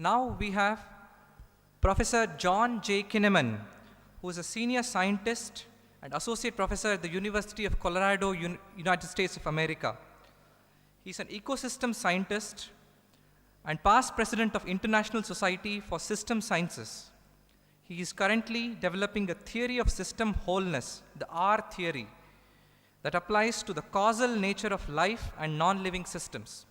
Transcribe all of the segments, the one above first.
Now we have Professor John J. Kinnaman, who is a senior scientist and associate professor at the University of Colorado, United States of America. He's an ecosystem scientist and past president of International Society for System Sciences. He is currently developing a theory of system wholeness, the R theory, that applies to the causal nature of life and non-living systems.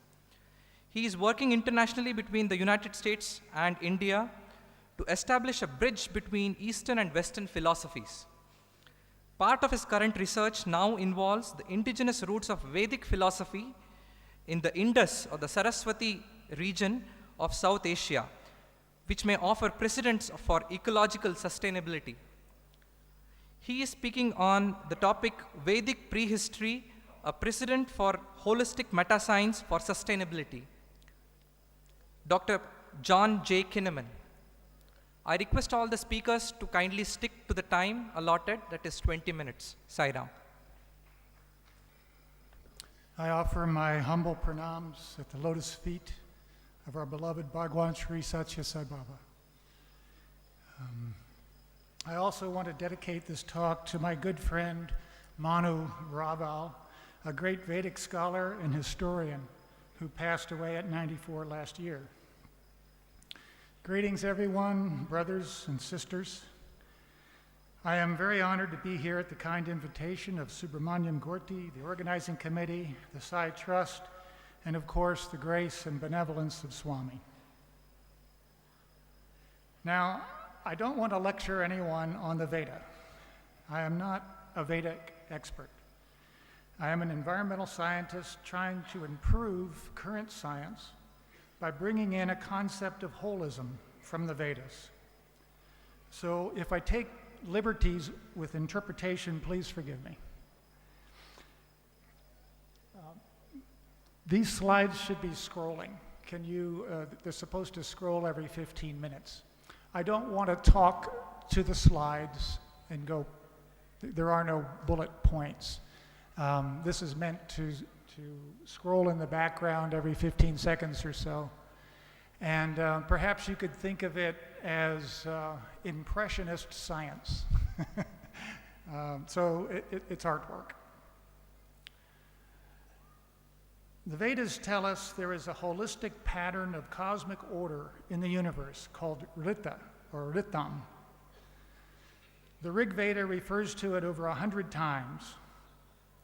He is working internationally between the United States and India to establish a bridge between Eastern and Western philosophies. Part of his current research now involves the indigenous roots of Vedic philosophy in the Indus or the Saraswati region of South Asia, which may offer precedents for ecological sustainability. He is speaking on the topic Vedic Prehistory, a precedent for holistic meta-science for sustainability. Dr. John J. Kinnaman. I request all the speakers to kindly stick to the time allotted, that is 20 minutes. Sai Ram. I offer my humble pranams at the lotus feet of our beloved Bhagwan Sri Satya Sai Baba. I also want to dedicate this talk to my good friend Manu Raval, a great Vedic scholar and historian who passed away at 94 last year. Greetings, everyone, brothers and sisters. I am very honored to be here at the kind invitation of Subramaniam Gorti, the organizing committee, the Sai Trust, and of course, the grace and benevolence of Swami. Now, I don't want to lecture anyone on the Veda. I am not a Vedic expert. I am an environmental scientist trying to improve current science by bringing in a concept of holism from the Vedas. So if I take liberties with interpretation, please forgive me. These slides should be scrolling. They're supposed to scroll every 15 minutes. I don't want to talk to the slides and go, there are no bullet points. This is meant to scroll in the background every 15 seconds or so. And perhaps you could think of it as impressionist science. So it's artwork. The Vedas tell us there is a holistic pattern of cosmic order in the universe called Rita or Ritam. The Rig Veda refers to it over 100 times.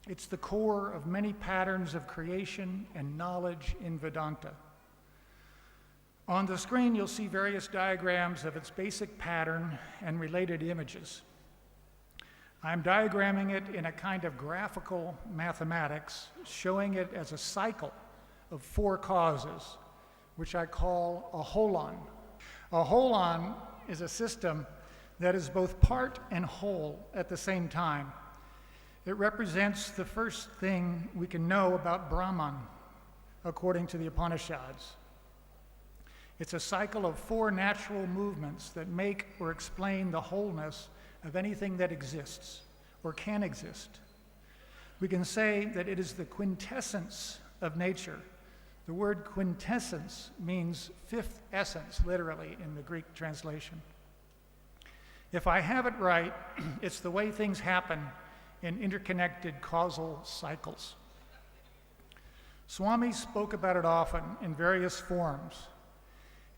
It's the core of many patterns of creation and knowledge in Vedanta. On the screen, you'll see various diagrams of its basic pattern and related images. I'm diagramming it in a kind of graphical mathematics, showing it as a cycle of 4 causes, which I call a holon. A holon is a system that is both part and whole at the same time. It represents the first thing we can know about Brahman, according to the Upanishads. It's a cycle of 4 natural movements that make or explain the wholeness of anything that exists or can exist. We can say that it is the quintessence of nature. The word quintessence means 5th essence, literally, in the Greek translation. If I have it right, it's the way things happen in interconnected causal cycles. Swami spoke about it often in various forms.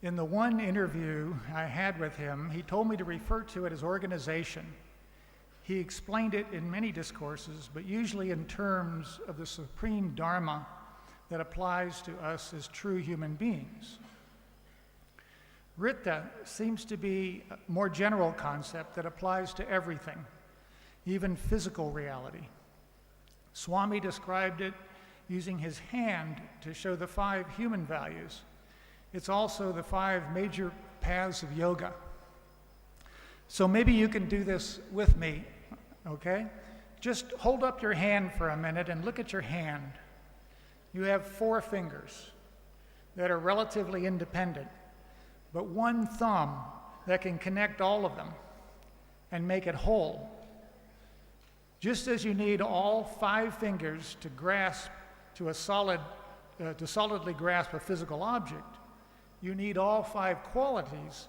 In the one interview I had with him, he told me to refer to it as organization. He explained it in many discourses, but usually in terms of the supreme dharma that applies to us as true human beings. Rita seems to be a more general concept that applies to everything, even physical reality. Swami described it using his hand to show the 5 human values. It's also the 5 major paths of yoga. So maybe you can do this with me, okay? Just hold up your hand for a minute and look at your hand. You have 4 fingers that are relatively independent, but 1 thumb that can connect all of them and make it whole. Just as you need all 5 fingers to solidly grasp a physical object, you need all 5 qualities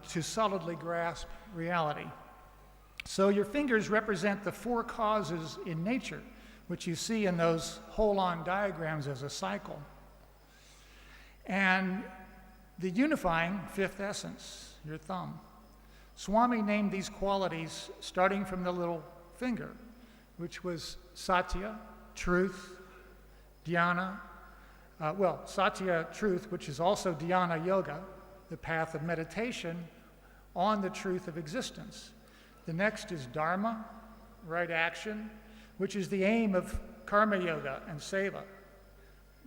to solidly grasp reality. So your fingers represent the 4 causes in nature, which you see in those hold-on diagrams as a cycle. And the unifying 5th essence, your thumb. Swami named these qualities starting from the little finger, which was satya, truth, dhyana, satya, truth, which is also dhyana yoga, the path of meditation on the truth of existence. The next is dharma, right action, which is the aim of karma yoga and seva.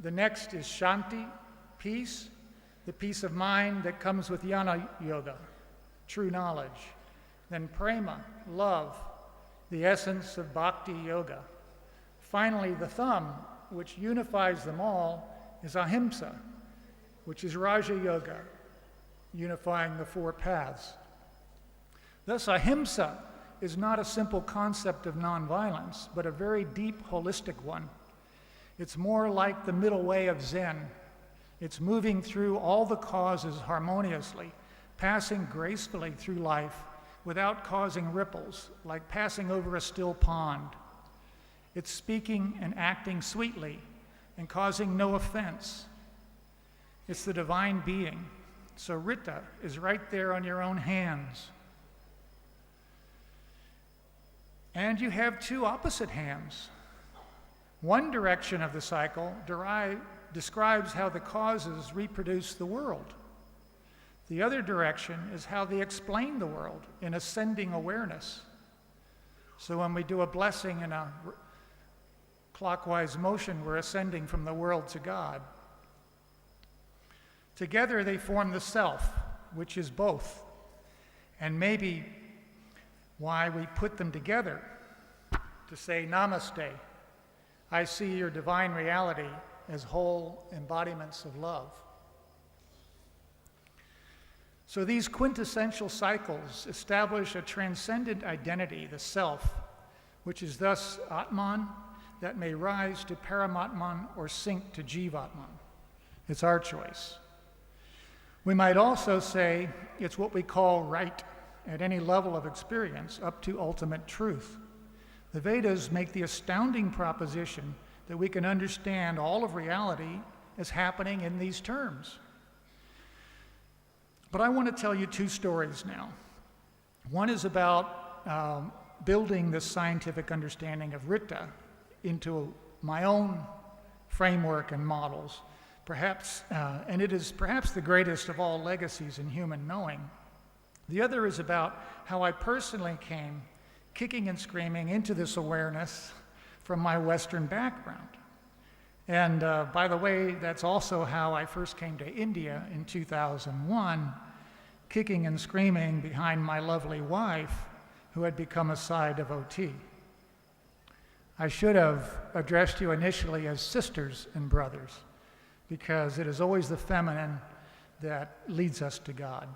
The next is shanti, peace, the peace of mind that comes with jnana yoga, true knowledge. Then prema, love, the essence of bhakti yoga. Finally, the thumb, which unifies them all, is ahimsa, which is Raja Yoga, unifying the 4 paths. Thus, ahimsa is not a simple concept of nonviolence, but a very deep, holistic one. It's more like the middle way of Zen. It's moving through all the causes harmoniously, passing gracefully through life without causing ripples, like passing over a still pond. It's speaking and acting sweetly and causing no offense. It's the divine being. So Rita is right there on your own hands. And you have 2 opposite hands. One direction of the cycle describes how the causes reproduce the world. The other direction is how they explain the world in ascending awareness. So when we do a blessing in a clockwise motion, we're ascending from the world to God. Together they form the self, which is both, and maybe why we put them together to say namaste. I see your divine reality as whole embodiments of love. So these quintessential cycles establish a transcendent identity, the self, which is thus Atman, that may rise to Paramatman or sink to Jivatman. It's our choice. We might also say it's what we call right at any level of experience up to ultimate truth. The Vedas make the astounding proposition that we can understand all of reality as happening in these terms. But I want to tell you 2 stories now. One is about building this scientific understanding of Rita into my own framework and models, perhaps, and it is perhaps the greatest of all legacies in human knowing. The other is about how I personally came kicking and screaming into this awareness from my Western background. And by the way, that's also how I first came to India in 2001, kicking and screaming behind my lovely wife, who had become a Sai devotee. I should have addressed you initially as sisters and brothers, because it is always the feminine that leads us to God.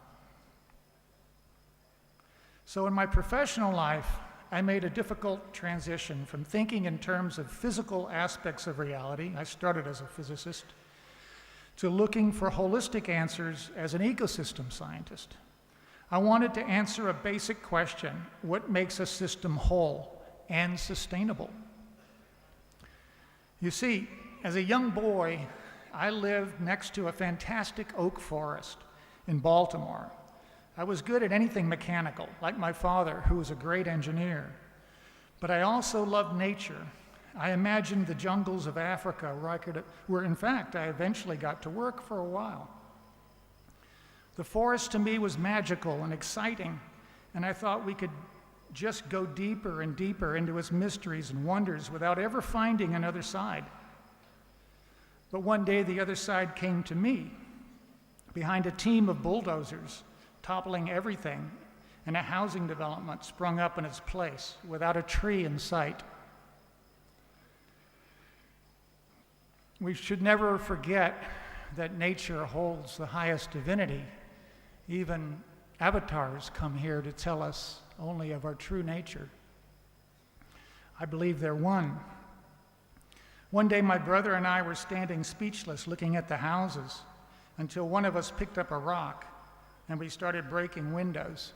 So in my professional life, I made a difficult transition from thinking in terms of physical aspects of reality, I started as a physicist, to looking for holistic answers as an ecosystem scientist. I wanted to answer a basic question: what makes a system whole and sustainable? You see, as a young boy, I lived next to a fantastic oak forest in Baltimore. I was good at anything mechanical, like my father, who was a great engineer. But I also loved nature. I imagined the jungles of Africa where in fact I eventually got to work for a while. The forest to me was magical and exciting, and I thought we could just go deeper and deeper into its mysteries and wonders without ever finding another side. But one day the other side came to me, behind a team of bulldozers, toppling everything, and a housing development sprung up in its place without a tree in sight. We should never forget that nature holds the highest divinity. Even avatars come here to tell us only of our true nature. I believe they're one. One day my brother and I were standing speechless looking at the houses. until one of us picked up a rock and we started breaking windows.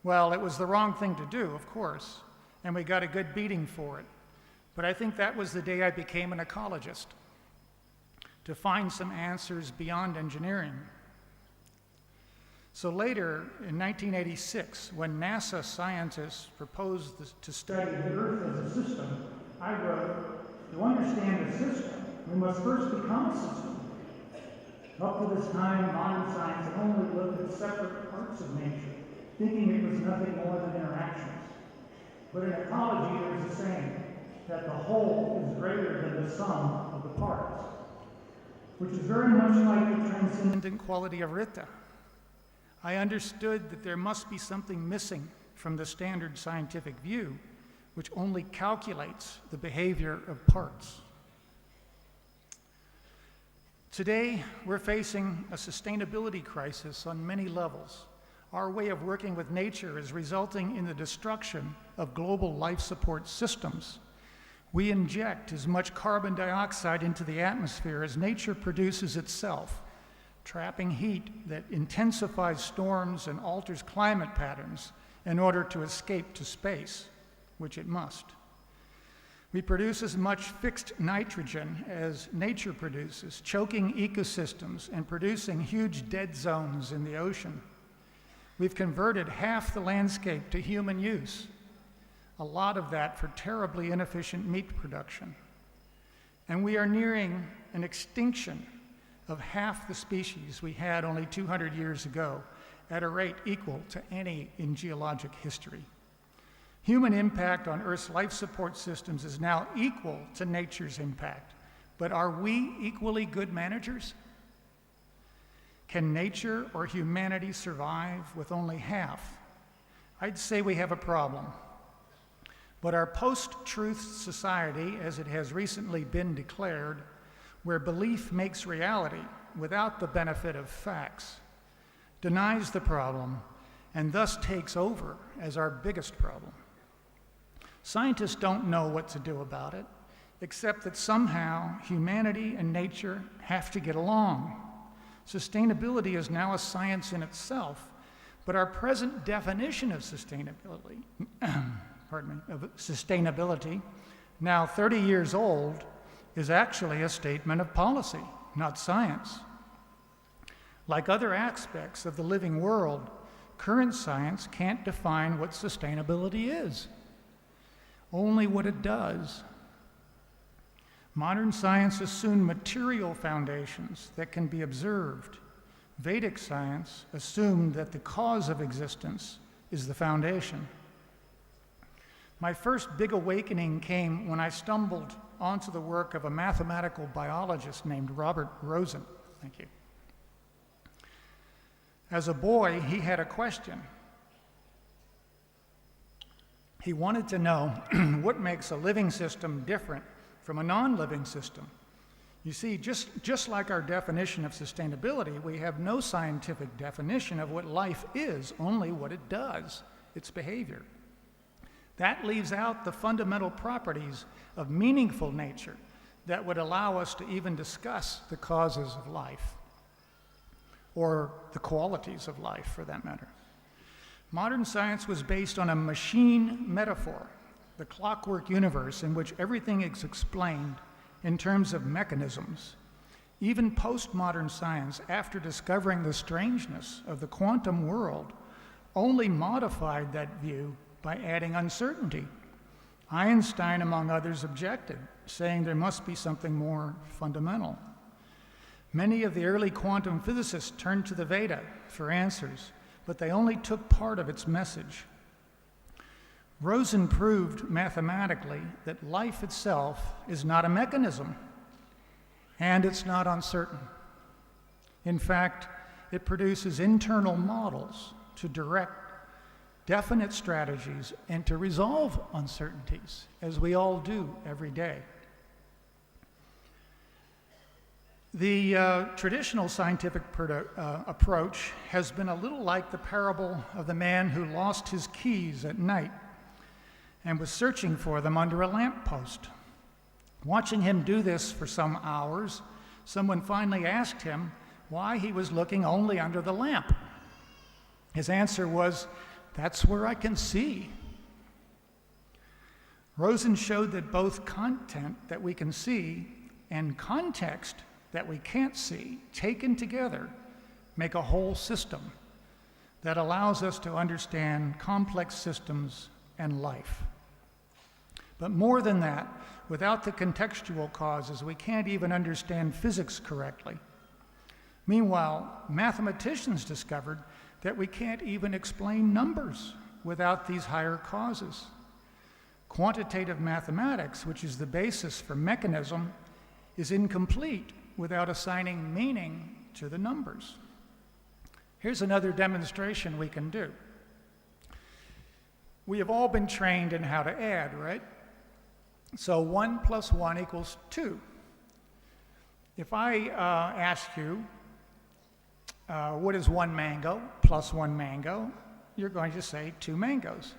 Well, it was the wrong thing to do, of course, and we got a good beating for it. But I think that was the day I became an ecologist, to find some answers beyond engineering. So later, in 1986, when NASA scientists proposed to study the Earth as a system, I wrote, to understand the system, we must first become a system. Up to this time, modern science had only looked at separate parts of nature, thinking it was nothing more than interactions. But in ecology, there's a saying that the whole is greater than the sum of the parts, which is very much like the transcendent quality of Rita. I understood that there must be something missing from the standard scientific view, which only calculates the behavior of parts. Today, we're facing a sustainability crisis on many levels. Our way of working with nature is resulting in the destruction of global life support systems. We inject as much carbon dioxide into the atmosphere as nature produces itself, trapping heat that intensifies storms and alters climate patterns in order to escape to space, which it must. We produce as much fixed nitrogen as nature produces, choking ecosystems and producing huge dead zones in the ocean. We've converted half the landscape to human use, a lot of that for terribly inefficient meat production. And we are nearing an extinction of half the species we had only 200 years ago, at a rate equal to any in geologic history. Human impact on Earth's life support systems is now equal to nature's impact. But are we equally good managers? Can nature or humanity survive with only half? I'd say we have a problem. But our post-truth society, as it has recently been declared, where belief makes reality without the benefit of facts, denies the problem and thus takes over as our biggest problem. Scientists don't know what to do about it, except that somehow humanity and nature have to get along. Sustainability is now a science in itself, but our present definition of sustainability, now 30 years old, is actually a statement of policy, not science. Like other aspects of the living world, current science can't define what sustainability is, only what it does. Modern science assumes material foundations that can be observed. Vedic science assumed that the cause of existence is the foundation. My first big awakening came when I stumbled onto the work of a mathematical biologist named Robert Rosen. Thank you. As a boy, he had a question. He wanted to know what makes a living system different from a non-living system. You see, just like our definition of sustainability, we have no scientific definition of what life is, only what it does, its behavior. That leaves out the fundamental properties of meaningful nature that would allow us to even discuss the causes of life, or the qualities of life, for that matter. Modern science was based on a machine metaphor, the clockwork universe in which everything is explained in terms of mechanisms. Even postmodern science, after discovering the strangeness of the quantum world, only modified that view by adding uncertainty. Einstein, among others, objected, saying there must be something more fundamental. Many of the early quantum physicists turned to the Veda for answers, but they only took part of its message. Rosen proved mathematically that life itself is not a mechanism, and it's not uncertain. In fact, it produces internal models to direct definite strategies and to resolve uncertainties, as we all do every day. The traditional scientific approach has been a little like the parable of the man who lost his keys at night and was searching for them under a lamppost. Watching him do this for some hours someone finally asked him why he was looking only under the lamp. His answer was, "That's where I can see." Rosen showed that both content that we can see and context that we can't see, taken together, make a whole system that allows us to understand complex systems and life. But more than that, without the contextual causes, we can't even understand physics correctly. Meanwhile, mathematicians discovered that we can't even explain numbers without these higher causes. Quantitative mathematics, which is the basis for mechanism, is incomplete without assigning meaning to the numbers. Here's another demonstration we can do. We have all been trained in how to add, right? So 1 plus 1 equals 2. If I ask you, what is 1 mango plus 1 mango? You're going to say 2 mangoes.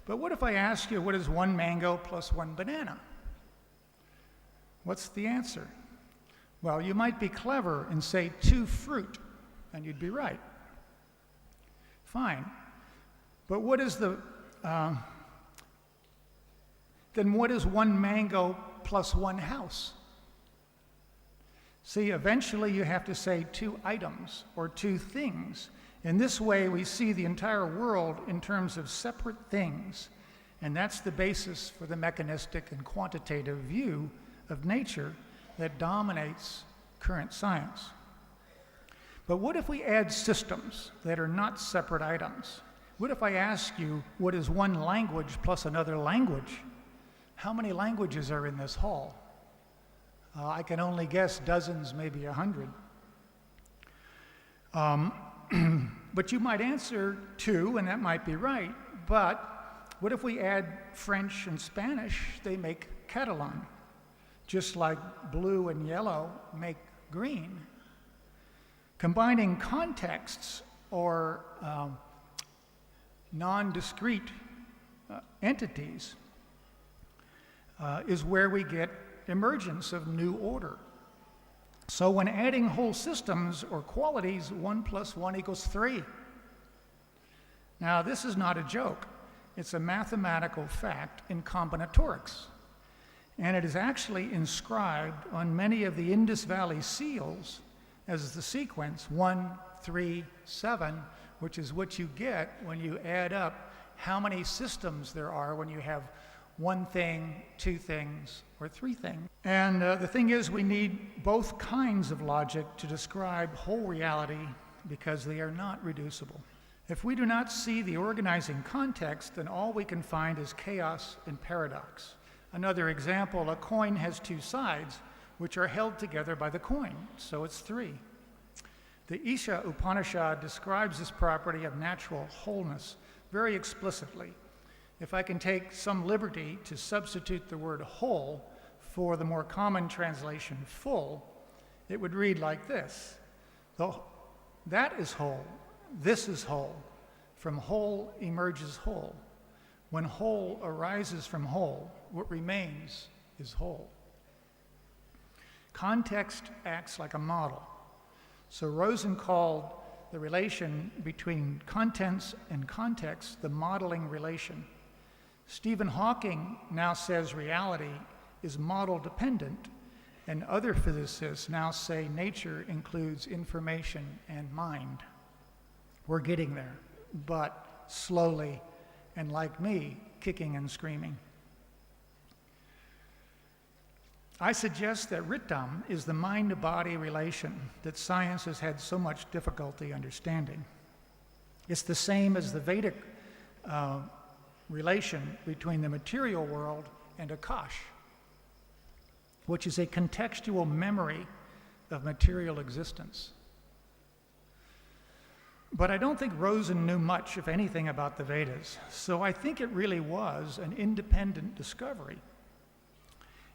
But what if I ask you, what is 1 mango plus 1 banana? What's the answer? Well, you might be clever and say 2 fruit, and you'd be right. Fine. But what is then what is 1 mango plus 1 house? See, eventually you have to say 2 items or 2 things. In this way, we see the entire world in terms of separate things, and that's the basis for the mechanistic and quantitative view of nature that dominates current science. But what if we add systems that are not separate items? What if I ask you, what is 1 language plus another language? How many languages are in this hall? I can only guess dozens, maybe 100. But you might answer 2, and that might be right. But what if we add French and Spanish? They make Catalan, just like blue and yellow make green. Combining contexts or non-discrete entities is where we get emergence of new order. So when adding whole systems or qualities, 1 plus 1 equals 3. Now, this is not a joke. It's a mathematical fact in combinatorics. And it is actually inscribed on many of the Indus Valley seals as the sequence 1, 3, 7, which is what you get when you add up how many systems there are when you have 1 thing, 2 things, or 3 things. And the thing is, we need both kinds of logic to describe whole reality because they are not reducible. If we do not see the organizing context, then all we can find is chaos and paradox. Another example, a coin has 2 sides, which are held together by the coin, so it's 3. The Isha Upanishad describes this property of natural wholeness very explicitly. If I can take some liberty to substitute the word whole for the more common translation full, it would read like this. That is whole, this is whole. From whole emerges whole. When whole arises from whole, what remains is whole. Context acts like a model. So Rosen called the relation between contents and context the modeling relation. Stephen Hawking now says reality is model dependent, and other physicists now say nature includes information and mind. We're getting there, but slowly, and like me, kicking and screaming. I suggest that Ritam is the mind-to-body relation that science has had so much difficulty understanding. It's the same as the Vedic relation between the material world and Akash, which is a contextual memory of material existence. But I don't think Rosen knew much, if anything, about the Vedas, so I think it really was an independent discovery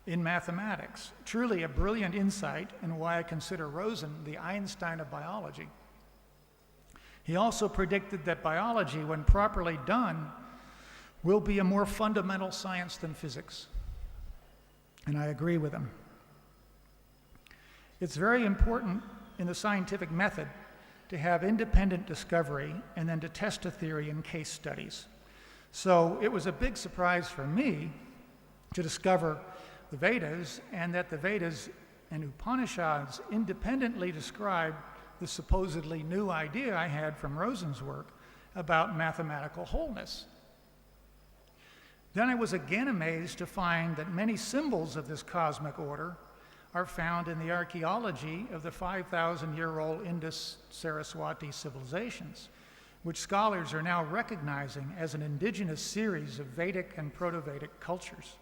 in mathematics, truly a brilliant insight, and why I consider Rosen the Einstein of biology. He also predicted that biology, when properly done, will be a more fundamental science than physics. And I agree with him. It's very important in the scientific method to have independent discovery and then to test a theory in case studies. So it was a big surprise for me to discover the Vedas, and that the Vedas and Upanishads independently described the supposedly new idea I had from Rosen's work about mathematical wholeness. Then I was again amazed to find that many symbols of this cosmic order are found in the archaeology of the 5,000-year-old Indus-Saraswati civilizations, which scholars are now recognizing as an indigenous series of Vedic and Proto-Vedic cultures.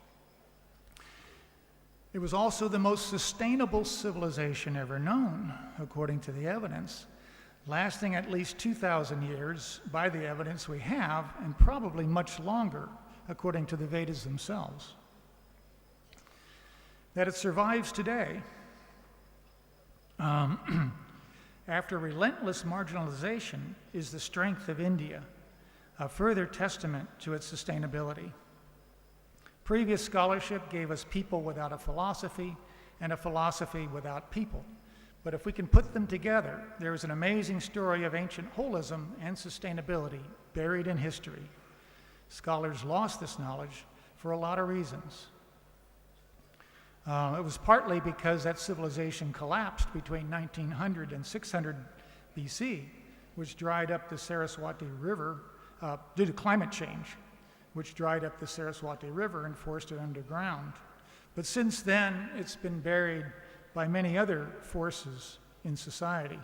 It was also the most sustainable civilization ever known, according to the evidence, lasting at least 2,000 years by the evidence we have, and probably much longer, according to the Vedas themselves. That it survives today, after relentless marginalization, is the strength of India, a further testament to its sustainability. Previous scholarship gave us people without a philosophy and a philosophy without people. But if we can put them together, there is an amazing story of ancient holism and sustainability buried in history. Scholars lost this knowledge for a lot of reasons. It was partly because that civilization collapsed between 1900 and 600 BC, which dried up the Saraswati River due to climate change, which dried up the Saraswati River and forced it underground. But since then, it's been buried by many other forces in society.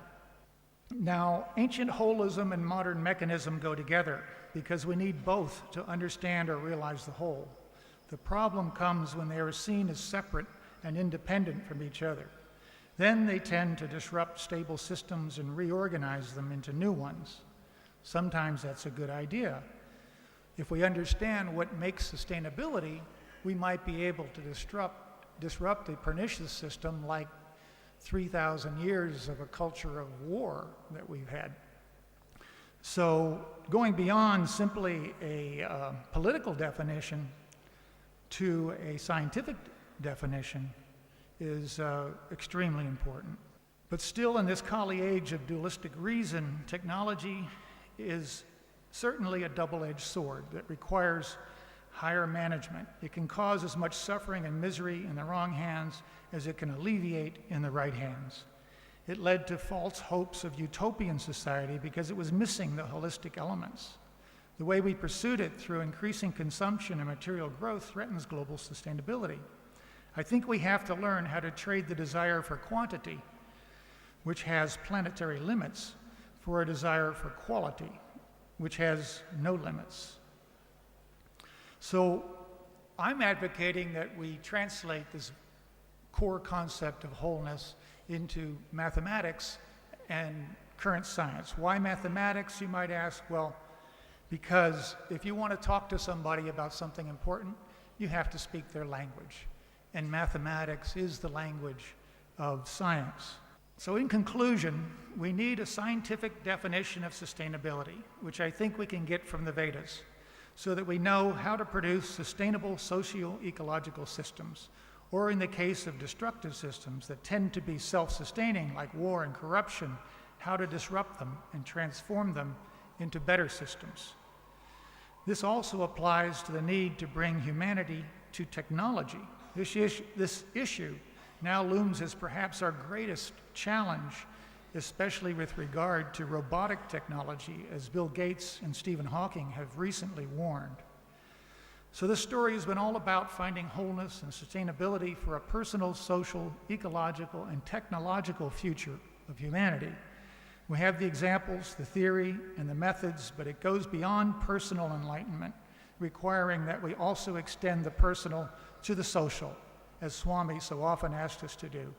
Now, ancient holism and modern mechanism go together because we need both to understand or realize the whole. The problem comes when they are seen as separate and independent from each other. Then they tend to disrupt stable systems and reorganize them into new ones. Sometimes that's a good idea. If we understand what makes sustainability, we might be able to disrupt a pernicious system like 3,000 years of a culture of war that we've had. So going beyond simply a political definition to a scientific definition is extremely important. But still, in this Kali age of dualistic reason, technology is certainly a double-edged sword that requires higher management. It can cause as much suffering and misery in the wrong hands as it can alleviate in the right hands. It led to false hopes of utopian society because it was missing the holistic elements. The way we pursued it through increasing consumption and material growth threatens global sustainability. I think we have to learn how to trade the desire for quantity, which has planetary limits, for a desire for quality, which has no limits. So I'm advocating that we translate this core concept of wholeness into mathematics and current science. Why mathematics, you might ask? Well, because if you want to talk to somebody about something important, you have to speak their language. And mathematics is the language of science. So in conclusion, we need a scientific definition of sustainability, which I think we can get from the Vedas, so that we know how to produce sustainable socio-ecological systems, or in the case of destructive systems that tend to be self-sustaining, like war and corruption, how to disrupt them and transform them into better systems. This also applies to the need to bring humanity to technology. This issue now looms as perhaps our greatest challenge, especially with regard to robotic technology, as Bill Gates and Stephen Hawking have recently warned. So this story has been all about finding wholeness and sustainability for a personal, social, ecological, and technological future of humanity. We have the examples, the theory, and the methods, but it goes beyond personal enlightenment, requiring that we also extend the personal to the social, as Swami so often asked us to do.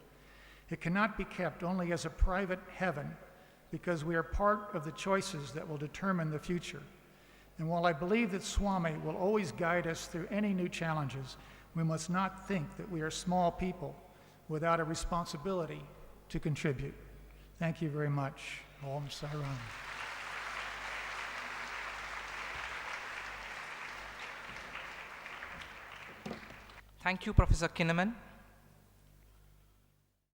It cannot be kept only as a private heaven, because we are part of the choices that will determine the future. And while I believe that Swami will always guide us through any new challenges, we must not think that we are small people without a responsibility to contribute. Thank you very much. Om Sai Ram. Thank you, Professor Kinnaman.